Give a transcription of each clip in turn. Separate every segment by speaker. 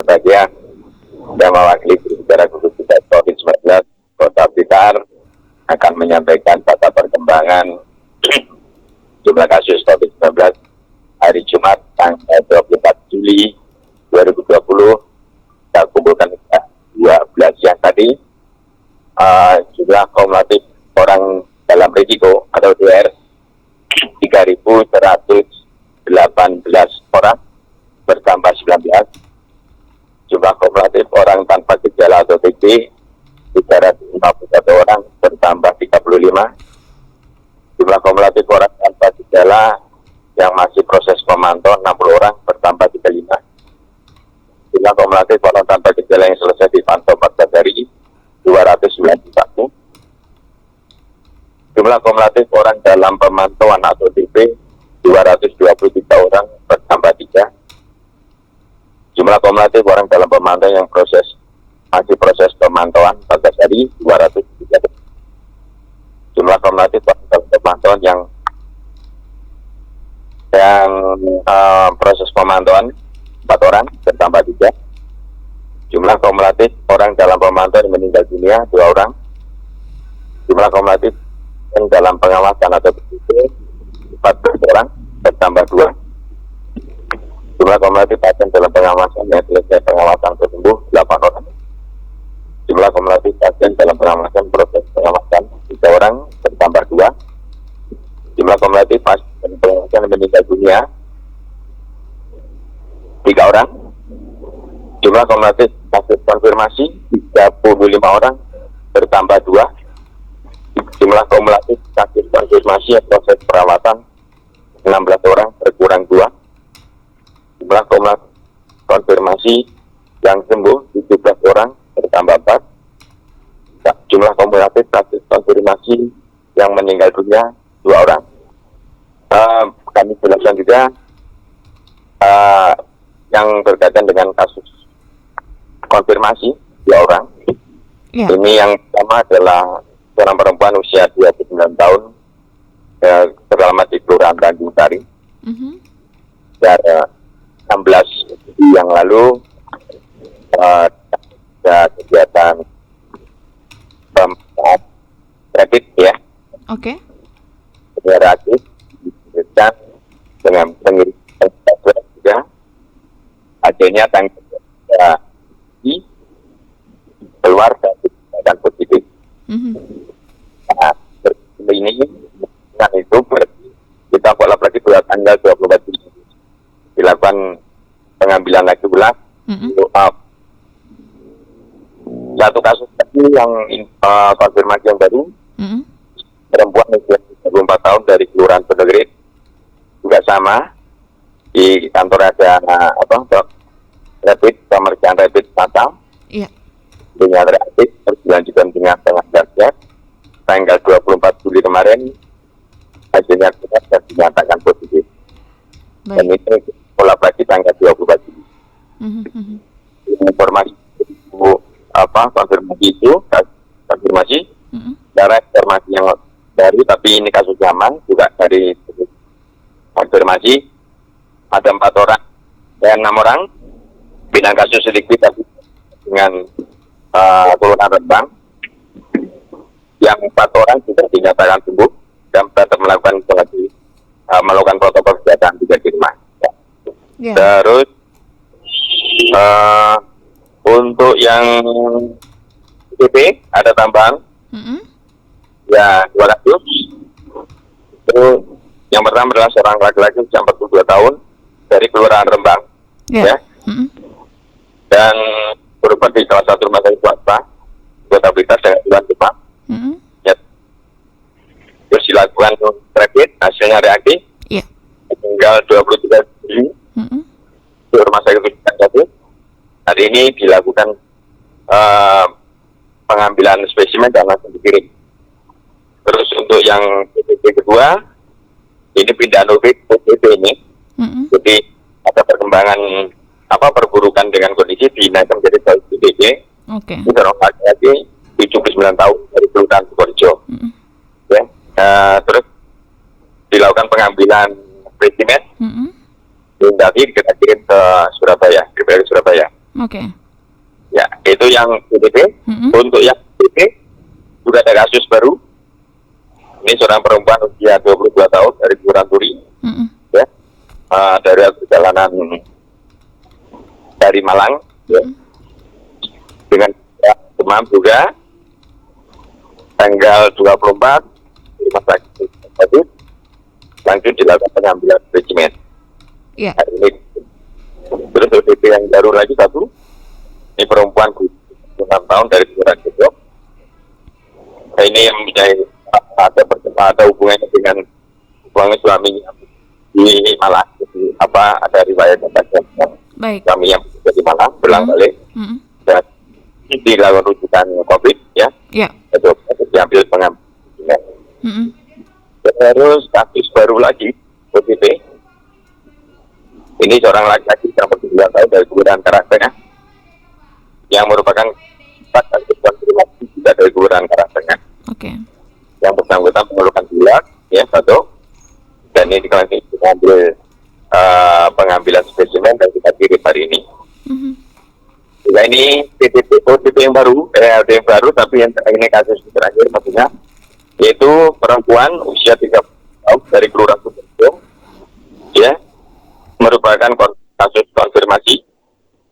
Speaker 1: berbahagia yang mewakili jurubicara gugus tugas COVID-19 Kota Blitar akan menyampaikan data perkembangan jumlah kasus COVID-19 hari Jumat tanggal 24 Juli 2020. Kita kumpulkan 12 siang tadi. Jumlah kumulatif orang dalam risiko atau DR 3.118 orang bertambah 19. Jumlah kumulatif orang tanpa gejala atau TB 351 orang bertambah 35. Jumlah kumulatif orang tanpa gejala yang masih proses pemantauan 60 orang bertambah 35. Jumlah kumulatif orang tanpa gejala yang selesai dipantau 14 hari 291. Jumlah kumulatif orang dalam pemantauan atau TB 223 orang bertambah 3. Jumlah kumulatif orang dalam pemantauan yang masih proses pemantauan 14 hari 203. Jumlah kumulatif orang dalam pemantauan yang proses pemantauan 4 orang bertambah 3. Jumlah kumulatif orang dalam pemantauan yang meninggal dunia 2 orang. Jumlah kumulatif yang dalam pengawasan atau PDP 14 orang bertambah 2. Jumlah kumulatif pasien dalam pengawasan yang selesai pengawasan sembuh 8 orang. Jumlah kumulatif pasien dalam pengawasan proses pengawasan 3 orang bertambah 2. Jumlah kumulatif pasien dalam pengawasan yang meninggal dunia 3 orang. Jumlah kumulatif kasus konfirmasi 35 orang bertambah 2. Jumlah kumulatif kasus konfirmasi yang proses perawatan 16 orang berkurang 2. Jumlah kumulatif konfirmasi yang sembuh 17 orang bertambah 4. Jumlah kumulatif kasus konfirmasi yang meninggal dunia 2 orang. Kami jelaskan juga yang berkaitan dengan kasus konfirmasi 2 orang. Yeah. Ini yang pertama adalah seorang perempuan usia 29 tahun beralamat di Kelurahan Tanjung Sari. Dari 16 yang lalu ada kegiatan kredit ya. Oke. Reaktif dan dengan pengiriman juga adanya tanggal keluar dan positif. Nah, ini kan itu kita follow lagi tanggal 24 Juli dilakukan pengambilan lagi ulang. Satu kasus lagi yang konfirmasi yang baru, perempuan usia 34 tahun dari Kelurahan Pondok juga sama, di kantor ada rapid pemeriksaan rapid natal. Iya. Dengan reaktif terus dilanjutkan dengan pengajian tanggal 24 Juli kemarin hasilnya sudah dinyatakan positif. Baik. Dan ini pola lagi tanggal 24 Juli. Informasi konfirmasi itu konfirmasi darah informasi yang baru tapi ini kasus zaman juga dari konfirmasi ada 4 orang dan 6 orang bidang kasus sedikit tapi dengan Kelurahan Rembang yang 4 orang sudah dinyatakan sembuh dan tetap melakukan protokol kesehatan juga di rumah. Yeah. Terus untuk yang PDP ada tambahan ya 200. Terus yang pertama adalah seorang laki-laki usia 42 tahun dari Kelurahan Rembang. Yeah. Ya. Dan berupa di salah satu rumah sakit swasta Kota Blitar dengan bulan Jepang. Ya. Terus dilakukan rapid, hasilnya reaktif. Yeah. Tinggal 23 Juli di rumah sakit Blitar. Hari ini dilakukan pengambilan spesimen dan langsung dikirim. Terus untuk yang PDP kedua, ini pindahan OPD ini. Jadi ada perkembangan perburukan dengan kondisi dinaikkan menjadi PDP. Oke. Ini orang laki-laki 79 tahun dari Kelurahan Sukorejo. Ya. Terus dilakukan pengambilan spesimen. Dan tadi kita kirim ke Surabaya, ke Surabaya.
Speaker 2: Oke.
Speaker 1: Ya, itu yang PDP. Untuk yang PDP juga ada kasus baru. Ini seorang perempuan usia 22 tahun dari Kelurahan Turi. Ya, dari perjalanan dari Malang. Ya. Dengan demam juga. Tanggal 24 rumah sakit langsung dilakukan pengambilan spesimen.
Speaker 2: Iya.
Speaker 1: Hari ini. Terus ODP yang baru lagi satu. Ini perempuan 26 tahun dari Kelurahan Gedok. Nah, ini yang ada hubungannya dengan suaminya di Malang. Ada riwayat suami yang di Malang berulang kali. Dan dilakukan rujukan COVID ya.
Speaker 2: Iya.
Speaker 1: Itu diambil pengambilan. Terus kasus baru lagi ODP. Ini seorang laki-laki yang 49 tahun dari Kelurahan Karangtengah yang merupakan kasus konfirmasi juga dari Kelurahan Karangtengah.
Speaker 2: Oke.
Speaker 1: Yang bersangkutan mengeluhkan pilek, ya satu, dan ini langsung mengambil pengambilan spesimen dan kita kirim hari ini. Nah, ini ODP yang baru, yang baru, tapi yang ini kasus terakhir maksudnya, yaitu perempuan usia 30 tahun dari Kelurahan Sukoharjo, ya, merupakan kasus konfirmasi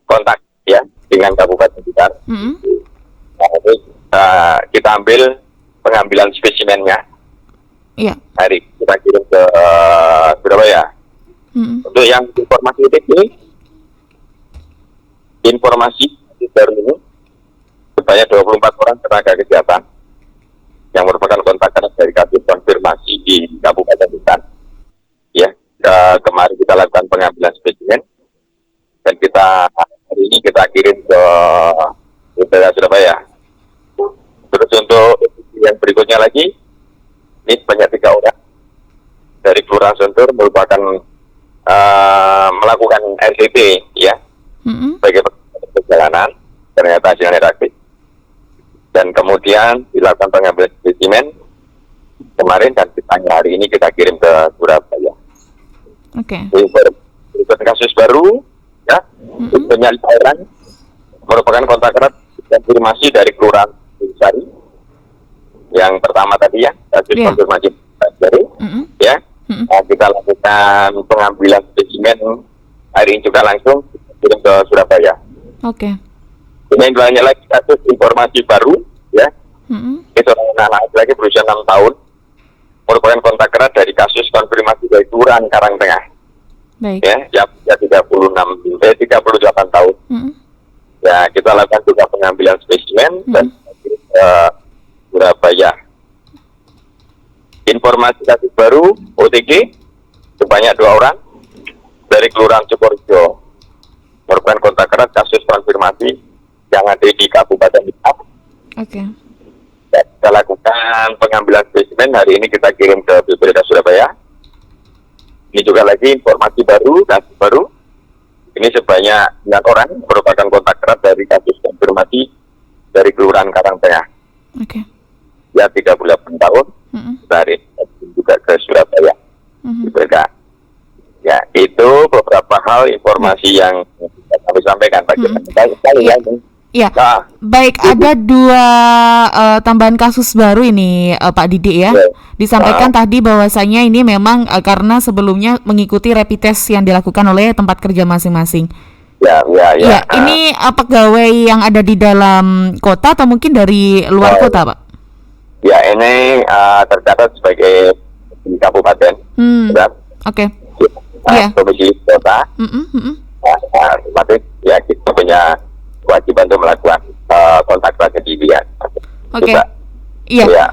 Speaker 1: kontak ya dengan Kabupaten Blitar. Nah, ini kita ambil pengambilan spesimennya.
Speaker 2: Iya.
Speaker 1: Hari kita kirim ke Surabaya. Untuk yang informasi ini, informasi baru ini sebanyak 24 orang tenaga kesehatan yang merupakan kontak erat dari kasus konfirmasi di Kabupaten Blitar. Ya, kemarin kita lakukan pengambilan spesimen dan hari ini kita kirim ke Surabaya. Terus untuk yang berikutnya lagi, ini sebanyak 3 orang dari Kelurahan Sentur merupakan melakukan RCT ya sebagai perjalanan, ternyata hasilnya negatif. Dan kemudian dilakukan pengambilan spesimen kemarin dan hari ini kita kirim ke Surabaya.
Speaker 2: Oke.
Speaker 1: Berikut kasus baru ya, banyak orang merupakan kontak erat konfirmasi dari Kelurahan Sari. Yang pertama tadi ya, kasus konfirmasi dari ya. Kita lakukan pengambilan spesimen hari ini juga langsung kirim ke Surabaya.
Speaker 2: Oke.
Speaker 1: Ini banyak lagi kasus informasi baru ya. Itu anak lagi berusia 6 tahun merupakan kontak erat dari kasus konfirmasi dari Kelurahan Karangtengah.
Speaker 2: Baik.
Speaker 1: Ya, 38 tahun. Ya, kita lakukan juga pengambilan spesimen dan kirim ke Surabaya. Informasi kasus baru OTG sebanyak 2 orang dari Kelurahan Sukoharjo merupakan kontak erat kasus konfirmasi yang ada di Kabupaten Blitar.
Speaker 2: Oke.
Speaker 1: Kita lakukan pengambilan spesimen hari ini kita kirim ke BPD Surabaya. Ini juga lagi informasi baru, kasus baru. Ini sebanyak 9 orang merupakan kontak erat dari kasus konfirmasi dari Kelurahan Karangtengah.
Speaker 2: Oke.
Speaker 1: Ya 38 tahun. Dari juga ke Surabaya. Ya, itu beberapa hal informasi yang kami sampaikan Pak.
Speaker 2: Iya, baik, ada 2 tambahan kasus baru ini Pak Didik ya. Disampaikan tadi bahwasanya ini memang karena sebelumnya mengikuti rapid test yang dilakukan oleh tempat kerja masing-masing. Ya. Ini pegawai yang ada di dalam kota atau mungkin dari luar kota, Pak?
Speaker 1: Ya, ini tercatat sebagai di kabupaten.
Speaker 2: Oke. Iya.
Speaker 1: Komisi kota. Ya, kita punya kewajiban untuk melakukan kontak tracing dia.
Speaker 2: Oke. Iya. Ya.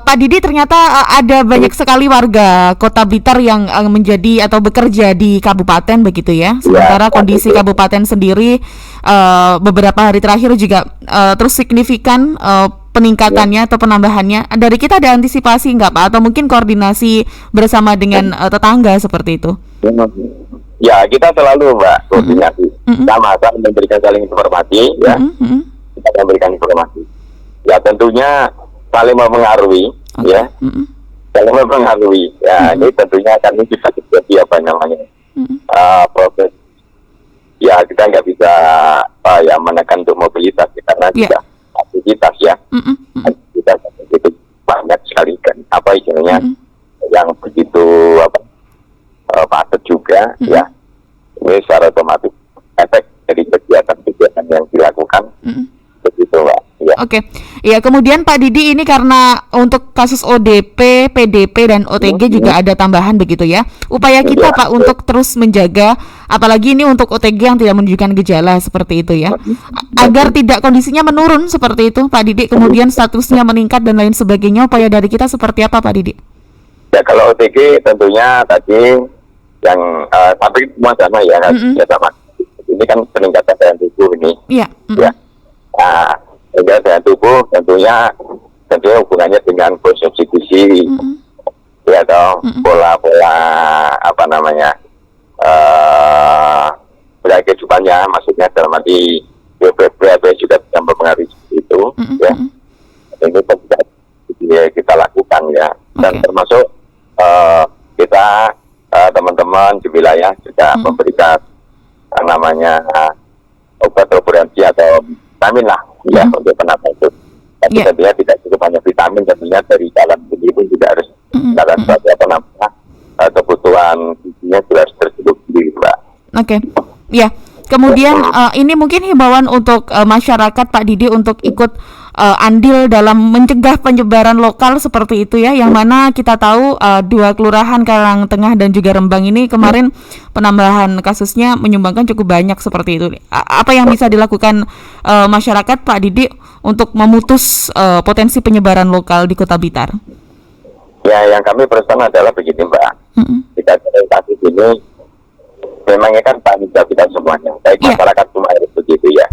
Speaker 2: Pak Didi, ternyata ada banyak sekali warga Kota Blitar yang menjadi atau bekerja di kabupaten begitu ya. Sementara kondisi kabupaten sendiri beberapa hari terakhir juga terus signifikan peningkatannya atau penambahannya. Dari kita ada antisipasi nggak Pak? Atau mungkin koordinasi bersama dengan tetangga seperti itu?
Speaker 1: Ya, kita selalu Mbak koordinasi. Sama-sama memberikan saling informasi ya. Kita memberikan informasi. Ya, tentunya saling mempengaruhi ya. Saling mempengaruhi. Ya, ini tentunya kami bisa jadi proses ya kita nggak bisa menekan untuk mobilitas karena tidak aktivitas ya. Aktivitas itu banyak sekali kan istilahnya yang begitu padat juga ya. Ini secara otomatis efek dari kegiatan-kegiatan yang dilakukan begitu Pak. Ya.
Speaker 2: Oke, ya kemudian Pak Didi ini karena untuk kasus ODP, PDP dan OTG juga ada tambahan begitu ya. Upaya kita Pak untuk terus menjaga, apalagi ini untuk OTG yang tidak menunjukkan gejala seperti itu ya, agar tidak kondisinya menurun seperti itu Pak Didi, kemudian statusnya meningkat dan lain sebagainya. Upaya dari kita seperti apa Pak Didi?
Speaker 1: Ya kalau OTG tentunya tadi yang tapi semua sama ya, ya sama. Ini kan peningkatan daya tubuh ini. Iya. Ya. Nah, peningkatan daya tubuh tentunya hubungannya dengan konsumsi gizi, ya atau pola-pola beragam kehidupannya, maksudnya dalam arti BBB juga bisa mempengaruhi itu, ya. Ini kita lakukan ya, dan termasuk kita teman-teman di wilayah juga memberikan obat referensi atau vitamin lah ya untuk penambah itu. Tapi tentunya tidak cukup hanya vitamin, tentunya dari dalam tubuh pun juga harus dalam kebutuhan gizinya juga harus tercukup sendiri Pak.
Speaker 2: Oke. Ya. Kemudian ini mungkin himbauan untuk masyarakat Pak Didi untuk ikut andil dalam mencegah penyebaran lokal seperti itu ya, yang mana kita tahu 2 kelurahan Karangtengah dan juga Rembang ini kemarin penambahan kasusnya menyumbangkan cukup banyak seperti itu. Apa yang bisa dilakukan masyarakat Pak Didi untuk memutus potensi penyebaran lokal di Kota Blitar?
Speaker 1: Ya, yang kami pesan adalah begini Mbak, kita kasus ini memangnya kan tanggung jawab kita semuanya, baik masyarakat semua harus begitu ya.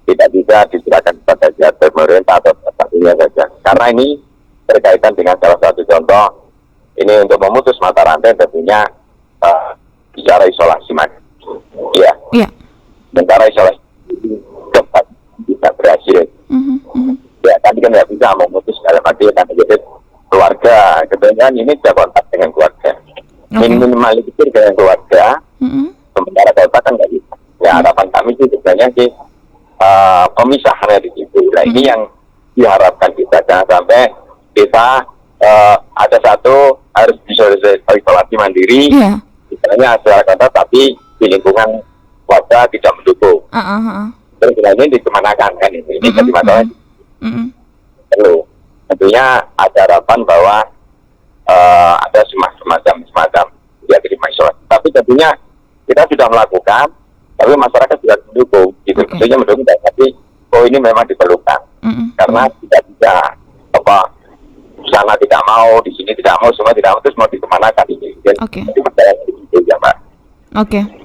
Speaker 1: Tidak bisa diserahkan kepada pemerintah atau satunya saja. Karena ini berkaitan dengan salah satu contoh, ini untuk memutus mata rantai tentunya bicara isolasi mas. Iya. Sementara isolasi cepat bisa berhasil. Ya tadi kan nggak bisa memutus dalam arti kan jadi keluarga. Kemudian ini tidak kontak dengan keluarga. Minimal itu dengan keluarga. Sementara kota kan nggak bisa. Ya harapan kami sih sebenarnya sih pemisahannya di situ. Nah ini yang diharapkan kita, jangan sampai kita ada satu harus bisa isolasi mandiri, misalnya secara kota tapi di lingkungan kota tidak mendukung. Terus ini dikemanakan kan ini jadi masalah. Perlu tentunya ada harapan bahwa ada semacam dia terima isolasi. Tapi tentunya kita sudah melakukan, tapi masyarakat juga mendukung, gitu. Maksudnya mendukung, tapi ini memang diperlukan, karena tidak bisa sana tidak mau, di sini tidak mau, semua tidak mau, terus mau dikemanakan ini. Jadi masalah itu ya Mbak.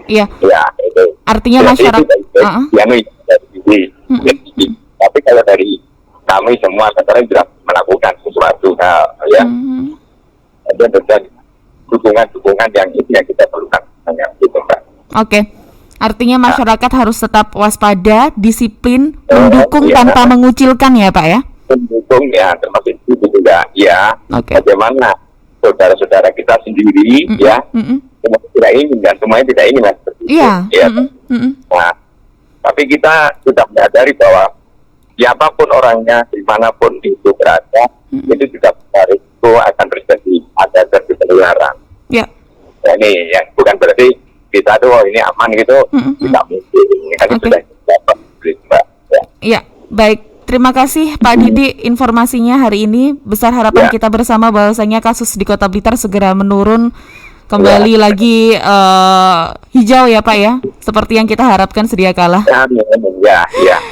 Speaker 2: Iya.
Speaker 1: Ya itu.
Speaker 2: Artinya masyarakat.
Speaker 1: Tapi kalau dari kami semua sekarang sudah melakukan sesuatu hal, ya. Dan dukungan yang itu yang kita perlukan.
Speaker 2: Artinya masyarakat harus tetap waspada, disiplin, mendukung tanpa mengucilkan ya Pak ya?
Speaker 1: Mendukung ya, termasuk itu juga ya. Bagaimana saudara-saudara kita sendiri ya, semua tidak ingin dan semuanya tidak ingin lah seperti itu. Ya. Nah, tapi kita sudah menyadari bahwa siapapun orangnya, dimanapun itu berada, itu juga risiko akan terjadi ada penularan. Nah, ini yang bukan berarti kita tuh ini aman gitu, tidak mungkin. Ini kan sudah dapat Mbak.
Speaker 2: Ya, baik. Terima kasih Pak Didi informasinya hari ini. Besar harapan kita bersama bahwasanya kasus di Kota Blitar segera menurun kembali lagi hijau ya Pak ya, seperti yang kita harapkan sedia kala.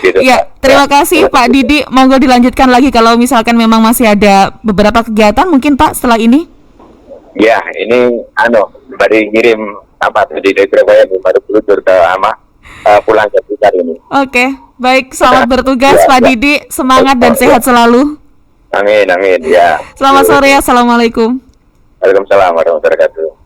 Speaker 1: Gitu.
Speaker 2: Ya, terima kasih Pak Didi. Monggo dilanjutkan lagi kalau misalkan memang masih ada beberapa kegiatan mungkin Pak setelah ini.
Speaker 1: Ya, ini baru ngirim di Surabaya baru meluncur ke pulang ke Blitar ini.
Speaker 2: Baik, selamat bertugas Pak Didi, semangat dan sehat selalu.
Speaker 1: Amin ya.
Speaker 2: Selamat sore, assalamualaikum.
Speaker 1: Waalaikumsalam warahmatullahi wabarakatuh.